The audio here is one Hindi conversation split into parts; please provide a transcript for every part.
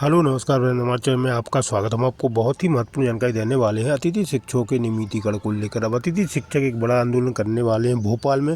हेलो नमस्कार मेरे हमारे चैनल में आपका स्वागत है। हम आपको बहुत ही महत्वपूर्ण जानकारी देने वाले हैं अतिथि शिक्षकों के नियमितीकरण को लेकर। अब अतिथि शिक्षक एक बड़ा आंदोलन करने वाले हैं भोपाल में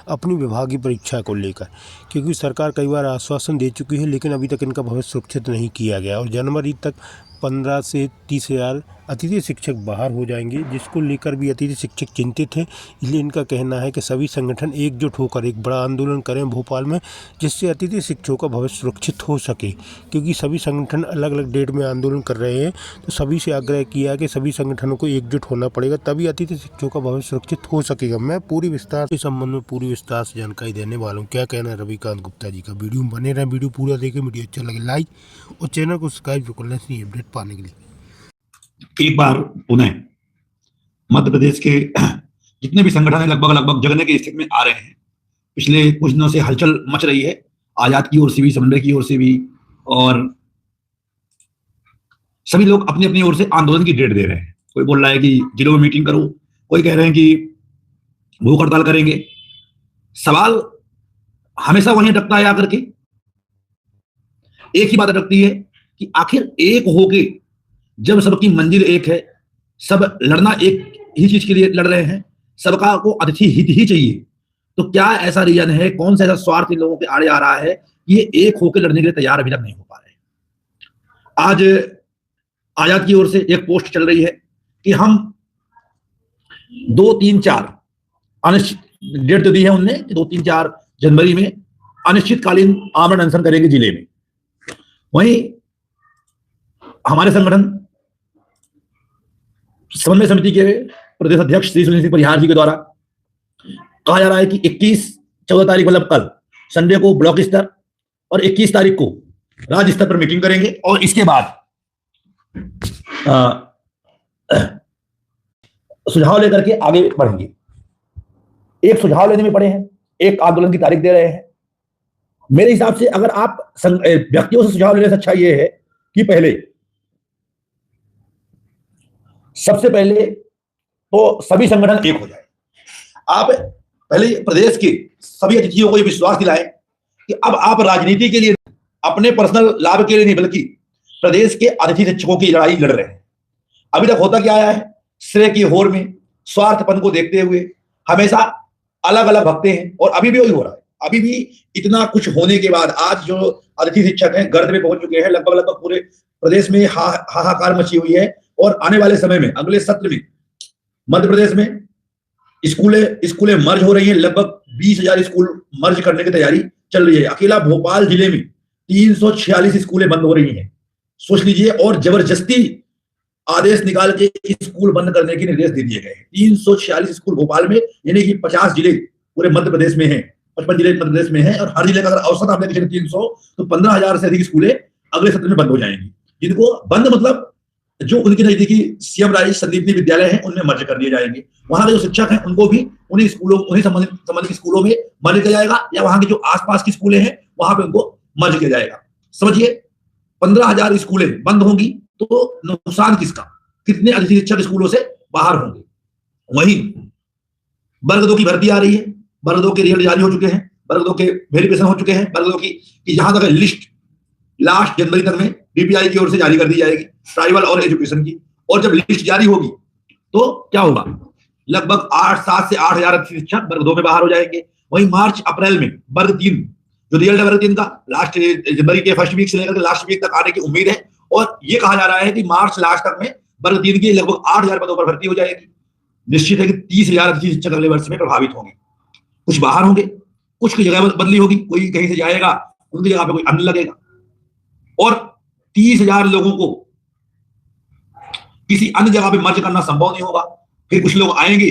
अपनी विभागीय परीक्षा को लेकर, क्योंकि सरकार कई बार आश्वासन दे चुकी है लेकिन अभी तक इनका भविष्य सुरक्षित नहीं किया गया और जनवरी तक 15 से 30 हज़ार अतिथि शिक्षक बाहर हो जाएंगे, जिसको लेकर भी अतिथि शिक्षक चिंतित हैं। इसलिए इनका कहना है कि सभी संगठन एकजुट होकर एक बड़ा आंदोलन करें भोपाल में, जिससे अतिथि शिक्षकों का भविष्य सुरक्षित हो सके। क्योंकि सभी संगठन अलग अलग डेट में आंदोलन कर रहे हैं, तो सभी से आग्रह किया कि सभी संगठनों को एकजुट होना पड़ेगा, तभी अतिथि शिक्षकों का भविष्य सुरक्षित हो सकेगा। मैं पूरी विस्तार के संबंध में पूरी विस्तार से जानकारी देने वाला हूँ। क्या कहना है रविकांत गुप्ता जी का। वीडियो में बने रहें, वीडियो पूरा देखें, वीडियो अच्छा लगे लाइक और चैनल को सब्सक्राइब कर लें इसी अपडेट पाने के लिए। एक बार पुनः मध्य प्रदेश के जितने भी संगठन हैं लगभग जगने की स्थिति में आ रहे हैं। पिछले कुछ दिनों से हलचल मच रही है, आजाद की ओर से भी, समन्वय की ओर से भी, और सभी लोग अपनी अपनी ओर से आंदोलन की डेट दे रहे हैं। कोई बोल रहा है कि जिलों में मीटिंग करो, कोई कह रहे हैं कि भूख हड़ताल करेंगे। सवाल हमेशा वहीं अटकता है आकर के, एक ही बात अटकती है कि आखिर एक होके जब सबकी मंजिल एक है, सब लड़ना एक ही चीज के लिए लड़ रहे हैं, सबका को अतिथि हित ही चाहिए, तो क्या ऐसा रीजन है, कौन सा ऐसा स्वार्थ इन लोगों के आड़े आ रहा है कि ये एक होकर लड़ने के लिए तैयार अभी तक नहीं हो पा रहे। आज आजाद की ओर से एक पोस्ट चल रही है कि हम 2, 3, 4 अनिश्चित डेट तो दी है उनने कि 2, 3, 4 जनवरी में अनिश्चितकालीन आमरण अनशन करेंगे जिले में। वहीं हमारे संगठन समन्वय समिति के प्रदेश अध्यक्ष श्री सुनील सिंह परिहार जी के द्वारा कहा जा रहा है कि 14 तारीख मतलब कल संडे को ब्लॉक स्तर और 21 तारीख को राज्य स्तर पर मीटिंग करेंगे और इसके बाद सुझाव लेकर के आगे बढ़ेंगे। एक सुझाव लेने में पड़े हैं, एक आंदोलन की तारीख दे रहे हैं। मेरे हिसाब से अगर आप व्यक्तियों से सुझाव लेने से अच्छा यह है कि पहले सबसे पहले तो सभी संगठन एक हो जाए। आप पहले प्रदेश के सभी अतिथियों को ये विश्वास दिलाएं कि अब आप राजनीति के लिए, अपने पर्सनल लाभ के लिए नहीं, बल्कि प्रदेश के अतिथि शिक्षकों की लड़ाई लड़ रहे हैं। अभी तक होता क्या आया है, श्रेय की होड़ में स्वार्थपन को देखते हुए हमेशा अलग अलग भगते हैं, और अभी भी वही हो रहा है। अभी भी इतना कुछ होने के बाद आज जो अतिथि शिक्षक हैं गर्द में पहुंच चुके हैं। लगभग पूरे प्रदेश में हाहाकार मची हुई है, और आने वाले समय में अगले सत्र में मध्य प्रदेश में स्कूलें मर्ज हो रही हैं। लगभग 20,000 स्कूल मर्ज करने की तैयारी चल रही है। अकेला भोपाल जिले में 346 स्कूलें बंद हो रही हैं, सोच लीजिए। और जबरदस्ती आदेश निकाल के स्कूल बंद करने के निर्देश दे दिए गए हैं। 346 स्कूल भोपाल में, यानी कि 50 जिले पूरे मध्य प्रदेश में हैं, 55 जिले मध्य प्रदेश में हैं, और हर जिले का अगर औसत आप लेकर 300 तो 15,000 से अधिक स्कूलें अगले सत्र में बंद हो जाएंगी। जिनको बंद मतलब जो उनके नजदीकी सीएम राइज संदीपनी विद्यालय हैं उनमें मर्ज कर दिए जाएंगे। वहां के जो शिक्षक हैं उनको भी उन्हीं संबंधित स्कूलों में मर्ज किया जाएगा, या वहां के जो आसपास की स्कूलें हैं वहां पे उनको मर्ज किया जाएगा। समझिए 15,000 स्कूलें बंद होंगी तो नुकसान किसका, कितने अतिथि शिक्षक स्कूलों से बाहर होंगे। वहीं वर्ग 2 की भर्ती आ रही है, वर्ग 2 के रिजल्ट जारी हो चुके हैं, वर्ग 2 के वेरिफिकेशन हो चुके हैं। वर्ग 2 की जहां तक लिस्ट लास्ट जनवरी तक में डीपीआई की ओर से जारी कर दी जाएगी, ट्राइबल और एजुकेशन की। और जब लिस्ट जारी होगी तो क्या होगा, लगभग 7 से 8,000 अतिथि शिक्षक वर्ग 2 में बाहर हो जाएंगे। वहीं मार्च अप्रैल में वर्ग 3 जो रिजल्ट है, वर्ग 3 का लास्ट जनवरी के फर्स्ट वीक से लेकर लास्ट वीक तक आने की उम्मीद है। और ये कहा जा रहा है कि मार्च लास्ट तक में वर्ग 3 की लगभग 8,000 पदों पर भर्ती हो जाएगी। निश्चित है कि 30,000 अतिथि शिक्षक अगले वर्ष में प्रभावित होंगे। कुछ बाहर होंगे, कुछ की जगह बदली होगी, कोई कहीं से जाएगा, उनकी जगह पे कोई अन्य लगेगा। और 30,000 लोगों को किसी अन्य जगह पे मर्ज करना संभव नहीं होगा। फिर कुछ लोग आएंगे,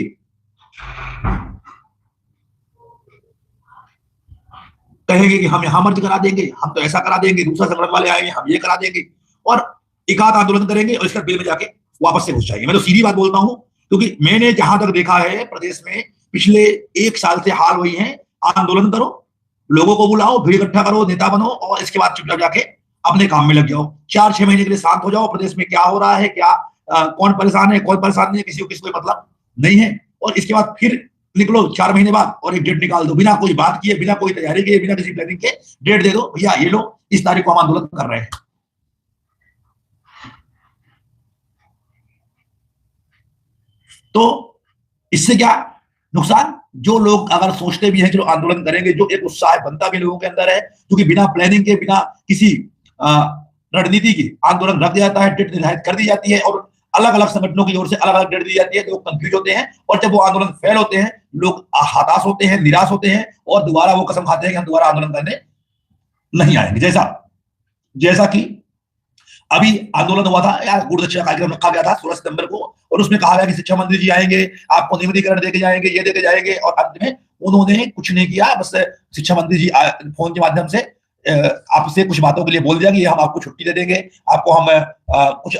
कहेंगे कि हम यहां मर्ज करा देंगे, हम तो ऐसा करा देंगे, दूसरा संगठन वाले आएंगे हम ये करा देंगे, और एकाध आंदोलन करेंगे और इसका बिल में जाके वापस से घुस जाएंगे। मैं तो सीधी बात बोलता हूं, क्योंकि मैंने जहां तक देखा है प्रदेश में पिछले 1 साल से हाल हुई है, आंदोलन करो, लोगों को बुलाओ, भीड़ इकट्ठा करो, नेता बनो, और इसके बाद चुपचाप जाके अपने काम में लग जाओ। 4-6 महीने के लिए शांत हो जाओ, प्रदेश में क्या हो रहा है, क्या कौन परेशान है, कौन परेशान नहीं है, किसी को किसी कोई मतलब नहीं है। और इसके बाद फिर निकलो 4 महीने बाद और एक डेट निकाल दो, बिना कोई बात किए, बिना कोई तैयारी किए, बिना किसी प्लानिंग के डेट दे दो, भैया ये लो इस तारीख को हम आंदोलन कर रहे हैं। तो इससे क्या नुकसान, जो लोग अगर सोचते भी हैं कि आंदोलन करेंगे, जो एक उत्साह बनता भी लोगों के अंदर है, क्योंकि बिना प्लानिंग के, बिना किसी रणनीति की आंदोलन रख दिया जाता है, डेट निर्धारित कर दी जाती है और अलग अलग संगठनों की ओर से अलग अलग डेट दी जाती है, लोग कंफ्यूज होते हैं और जब वो आंदोलन फेल होते हैं, लोग हताश होते हैं, निराश होते हैं और दोबारा वो कसम खाते हैं कि हम दोबारा आंदोलन करने नहीं आएंगे। जैसा कि अभी आंदोलन हुआ था या गुड़ दक्षिणा कार्यक्रम रखा गया था 16 सितंबर को, और उसमें कहा गया कि शिक्षा मंत्री जी आएंगे, आपको नियमितीकरण देके जाएंगे, ये देके जाएंगे, और अंत में उन्होंने कुछ नहीं किया। बस शिक्षा मंत्री जी फोन के माध्यम से आपसे कुछ बातों के लिए बोल दिया कि हम आपको छुट्टी दे देंगे, आपको हम कुछ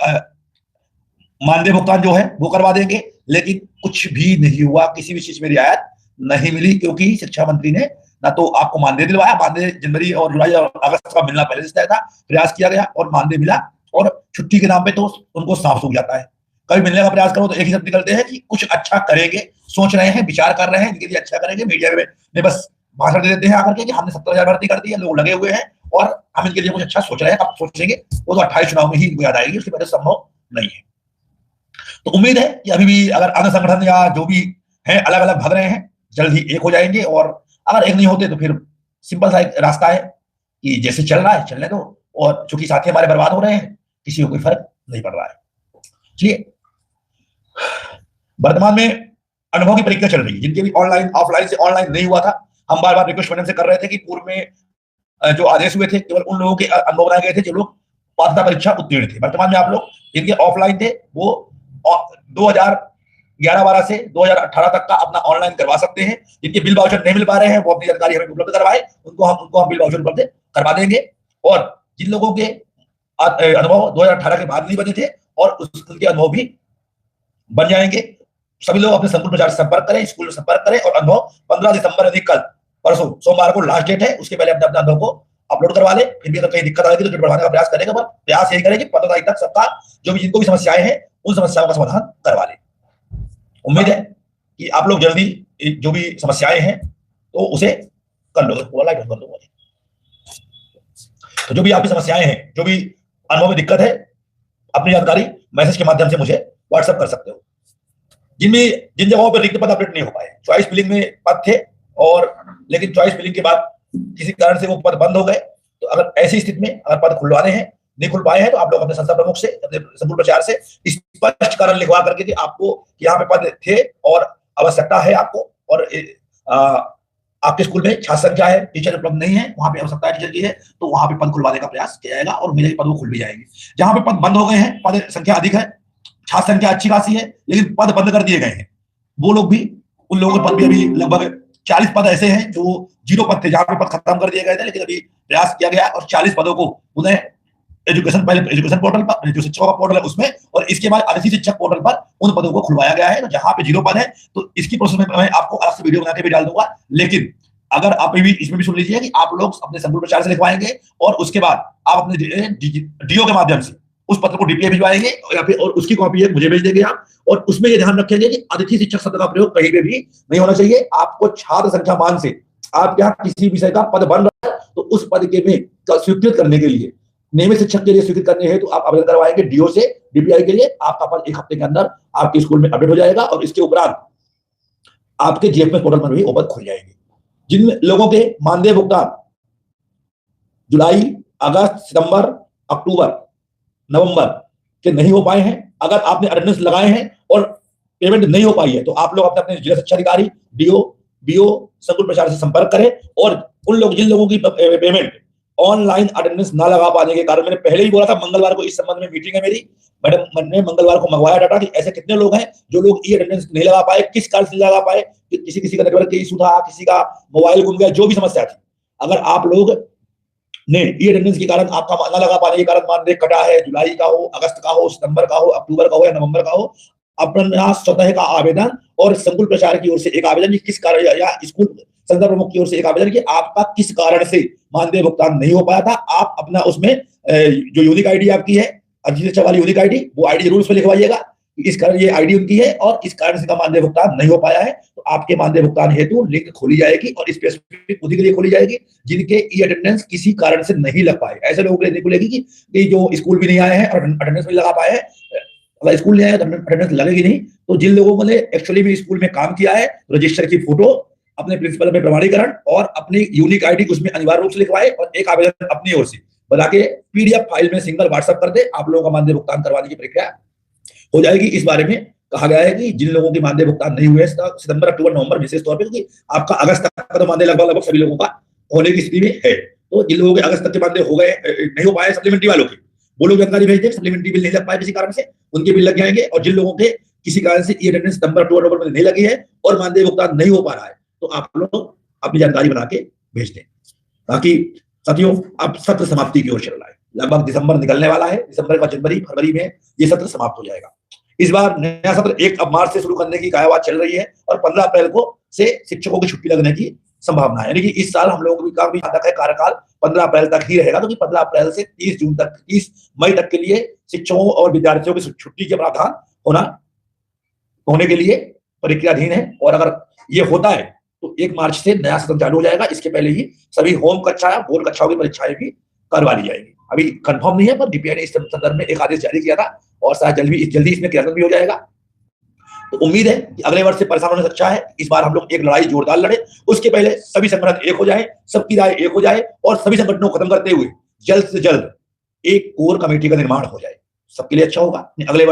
मानदेय भुगतान जो है वो करवा देंगे, लेकिन कुछ भी नहीं हुआ, किसी भी चीज में रियायत नहीं मिली, क्योंकि शिक्षा मंत्री ने ना तो आपको मानदेय दिलवाया, मानदेय जनवरी और जुलाई और अगस्त का मिलना पहले से तय था, प्रयास किया गया और मानदेय मिला, और छुट्टी के नाम पे तो उनको साफ सूख जाता है। कभी मिलने का प्रयास करो तो एक ही शब्द निकलते हैं कि कुछ अच्छा करेंगे, सोच रहे हैं, विचार कर रहे हैं, इनके लिए अच्छा करेंगे, मीडिया में बस भाषण दे देते हैं आकर के कि हमने 70,000 भर्ती कर दी है, लोग लगे हुए हैं और हम इनके लिए कुछ अच्छा सोच रहे हैं। अब सोचेंगे वो तो 28 चुनाव में ही इनको याद आएगी, उसके पहले संभव नहीं है। तो उम्मीद है कि अभी भी अगर अन्य संगठन या जो भी है अलग अलग भाग रहे हैं, जल्द ही एक हो जाएंगे, और अगर एक नहीं होते तो फिर सिंपल सा एक रास्ता है कि जैसे चल रहा है चलने दो, और चूंकि साथी हमारे बर्बाद हो रहे हैं, किसी को कोई फर्क नहीं पड़ रहा है। चलिए, वर्तमान में अनुभव की परीक्षा चल रही है, जिनके भी ऑनलाइन ऑफलाइन से ऑनलाइन नहीं हुआ था, हम बार बार रिक्वेस्ट माध्यम से कर रहे थे कि पूर्व में जो आदेश हुए थे केवल उन लोगों के अनुभव बनाए गए थे जो लोग पात्रता परीक्षा उत्तीर्ण थे। वर्तमान में आप लोग जिनके ऑफलाइन थे वो 2011-12 से 2018 तक का अपना ऑनलाइन करवा सकते हैं। जिनके बिल वाउचर नहीं मिल पा रहे हैं वो अपनी जानकारी हमें उपलब्ध करवाए, उनको हम बिल वाउचर उपलब्ध करवा देंगे। और जिन लोगों के अनुभव 2018 के बाद नहीं बने थे और उनके अनुभव भी बन जाएंगे, सभी लोग अपने संकुल प्रचार से संपर्क करें, स्कूल में संपर्क करें, और अनुभव 15 दिसंबर यानी कल परसों सोमवार को लास्ट डेट है, उसके पहले अपने अनुभव को अपलोड करवा ले। फिर भी अगर कहीं दिक्कत आएगी तो डेट बढ़ाने का प्रयास करेंगे, पर प्रयास यही करें कि 15 तारीख तक सबका जो भी जिनको भी समस्याएं हैं उन समस्याओं का समाधान करवा ले। उम्मीद है कि आप लोग जल्दी जो भी समस्याएं हैं तो उसे कर लो। तो जो भी आपकी समस्याएं हैं, जो भी अनुभव में दिक्कत है, अपनी जानकारी मैसेज के माध्यम से मुझे व्हाट्सएप कर सकते हो। जिन जगहों पर रिक्त पद अपडेट नहीं हो पाए, चॉइस फिलिंग में पद थे और लेकिन चॉइस फिलिंग के बाद किसी कारण से वो पद बंद हो गए, तो अगर ऐसी स्थिति में अगर पद खुलवाने हैं, नहीं खुल पाए हैं, तो आप लोग अपने संस्था प्रमुख से, अपने संकुल प्रचार से स्पष्ट कारण लिखवा करके कि आपको यहाँ पे पद थे और आवश्यकता है आपको, और आपके स्कूल में छात्र संख्या है, टीचर उपलब्ध नहीं है, वहां पे आवश्यकता है टीचर की है, तो वहां पे पद खुलवाने का प्रयास किया जाएगा और मेरे पद वो खुल भी जाएंगे। जहां पे पद बंद हो गए हैं, पद संख्या अधिक है, छात्र संख्या अच्छी खासी है, लेकिन पद बंद कर दिए गए हैं, वो लोग भी, उन लोगों के पद भी अभी लगभग 40 पद ऐसे हैं जो 0 पद थे, जहां पे पद खत्म कर दिए गए थे, लेकिन अभी प्रयास किया गया और 40 पदों को उन्हें एजुकेशन पोर्टल पर, जो शिक्षकों का पोर्टल है उसमें, और इसके बाद अतिथि शिक्षक पोर्टल पर उन पदों को खुलवाया गया है। तो जहां पे 0 पद है तो इसकी प्रोसेस में मैं आपको अलग से वीडियो बना के भी डाल दूंगा, लेकिन अगर आप भी इसमें भी सुन लीजिए कि आप लोग अपने संकुल प्रचार से लिखवाएंगे और उसके बाद आप अपने डीओ के माध्यम से उस पत्र को डीपीए भिजवाएंगे या फिर और उसकी कॉपी मुझे भेज देंगे आप, और उसमें ये ध्यान रखेंगे कि अतिथि शिक्षक शब्द का प्रयोग कहीं पे भी नहीं होना चाहिए। आपको छात्र संख्या मान से आप यहाँ किसी विषय का पद बन रहा है तो उस पद के में स्वीकृत करने के लिए, नियमित शिक्षक के लिए स्वीकृत करने हैं तो आप आवेदन करवाएंगे डीओ से डीपीआई के लिए, आपका पद 1 हफ्ते के अंदर आपके स्कूल में अपडेट हो जाएगा और इसके उपरांत आपके जीएफएस पोर्टल पर भी वो पद खुल जाएंगे। जिन लोगों के मानदेय भुगतान जुलाई, अगस्त, सितंबर, अक्टूबर, नवंबर के नहीं हो पाए हैं, अगर आपने अटेंडेंस लगाए हैं और पेमेंट नहीं हो पाई है, तो आप लोग अपने जिला शिक्षा अधिकारी, डीओ, बीओ, संकुल प्रचार से संपर्क करें। और उन लोग जिन लोगों की पेमेंट ऑनलाइन अटेंडेंस ना लगा पाने के कारण, मैंने पहले ही बोला था मंगलवार को इस संबंध में मीटिंग है मेरी, मैडम ने मंगलवार को मंगवाया डाटा कि ऐसे कितने लोग हैं जो लोग ई अटेंडेंस नहीं लगा पाए, किस कारण से लगा पाए, किसी का नेटवर्क इशू था, किसी का मोबाइल गुम गया, जो भी समस्या थी, अगर आप लोग ने ई अटेंडेंस के कारण आपका ना लगा पाने के कारण मानदेय कटा है, जुलाई का हो, अगस्त का हो, सितंबर का हो, अक्टूबर का हो या नवंबर का हो, अपना स्वतः का आवेदन और संकुल प्रचार की ओर से एक आवेदन, किस कारण, या स्कूल संस्था प्रमुख की ओर से एक आवेदन कि आपका किस कारण से मानदेय भुगतान नहीं हो पाया था, आप अपना उसमें जो यूनिक आईडी आपकी है, अतिथि शिक्षक वाली यूनिक आईडी, वो आईडी जरूर उसमें लिखवाइएगा, इस कारण ये आईडी उनकी है और इस कारण से का मानदेय भुगतान नहीं हो पाया है, तो आपके मानदेय भुगतान हेतु लिंक खोली जाएगी और स्पेसिफिक उन्हीं के लिए खोली जाएगी जिनके ई अटेंडेंस किसी कारण से नहीं लग पाए। ऐसे लोगों के लिए नहीं खुलेगी कि जो स्कूल भी नहीं आए हैं और अटेंडेंस नहीं लगा पाए हैं, अगर स्कूल नहीं आया तो अटेंडेंस लगेगी नहीं। तो जिन लोगों ने एक्चुअली में स्कूल में काम किया है, रजिस्टर की फोटो, अपने प्रिंसिपल में प्रमाणीकरण और अपनी यूनिक आईडी उसमें अनिवार्य रूप से लिखवाए और एक आवेदन अपनी ओर से बना के पीडीएफ फाइल में सिंगल व्हाट्सएप कर दे। आप लोगों का मानदेय भुगतान करवाने की प्रक्रिया हो जाएगी। इस बारे में कहा गया है कि जिन लोगों के मानदेय भुगतान नहीं हुए सितंबर, अक्टूबर, नवंबर विशेष तौर पर, क्योंकि आपका अगस्त तक का तो मानदेय लगभग सभी लोगों का होने की स्थिति में है, तो जिन लोगों के अगस्त तक के मानदेय हो गए, नहीं हो पाए सप्लीमेंट्री वालों के, वो लोग जानकारी भेज दें। सप्लीमेंट्री बिल नहीं लग पाए किसी कारण से, उनके बिल लग जाएंगे। और जिन लोगों के किसी कारण से अटेंडेंस सितंबर, अक्टूबर, नवंबर में नहीं लगी है और मानदेय भुगतान नहीं हो पा रहा है, तो आप लोग अपनी जानकारी बना के भेज दें, ताकि साथियों अब सत्र समाप्ति की ओर चल रहा है। लगभग दिसंबर निकलने वाला है, दिसंबर का जनवरी, फरवरी में ये सत्र समाप्त हो जाएगा। इस बार नया सत्र 1 मार्च से शुरू करने की कयावत चल रही है और 15 अप्रैल को से शिक्षकों की छुट्टी लगने की संभावना है। यानी कि इस साल हम लोगों का भी तक है कार्यकाल 15 अप्रैल तक ही रहेगा, क्योंकि 15 अप्रैल से 30 जून तक, 30 मई तक के लिए शिक्षकों और विद्यार्थियों की छुट्टी के प्रावधान होने के लिए प्रक्रियाधीन है। और अगर ये होता है तो 1 मार्च से नया सत्र चालू हो जाएगा। इसके पहले ही सभी होम कक्षा, बोर्ड कक्षाओं की परीक्षाएं भी करवा ली जाएगी। अभी कंफर्म नहीं है, पर डीपीआई ने इस संदर्भ में एक आदेश जारी किया था और शायद जल्दी इसमें क्रियान्वयन भी हो जाएगा। तो उम्मीद है कि अगले वर्ष से परेशान होने से अच्छा है इस बार हम लोग एक लड़ाई जोरदार लड़े। उसके पहले सभी संगठन एक हो जाए, सबकी राय एक हो जाए और सभी संगठनों को खत्म करते हुए जल्द से जल्द एक कोर कमेटी का निर्माण हो जाए। सबके लिए अच्छा होगा। अगले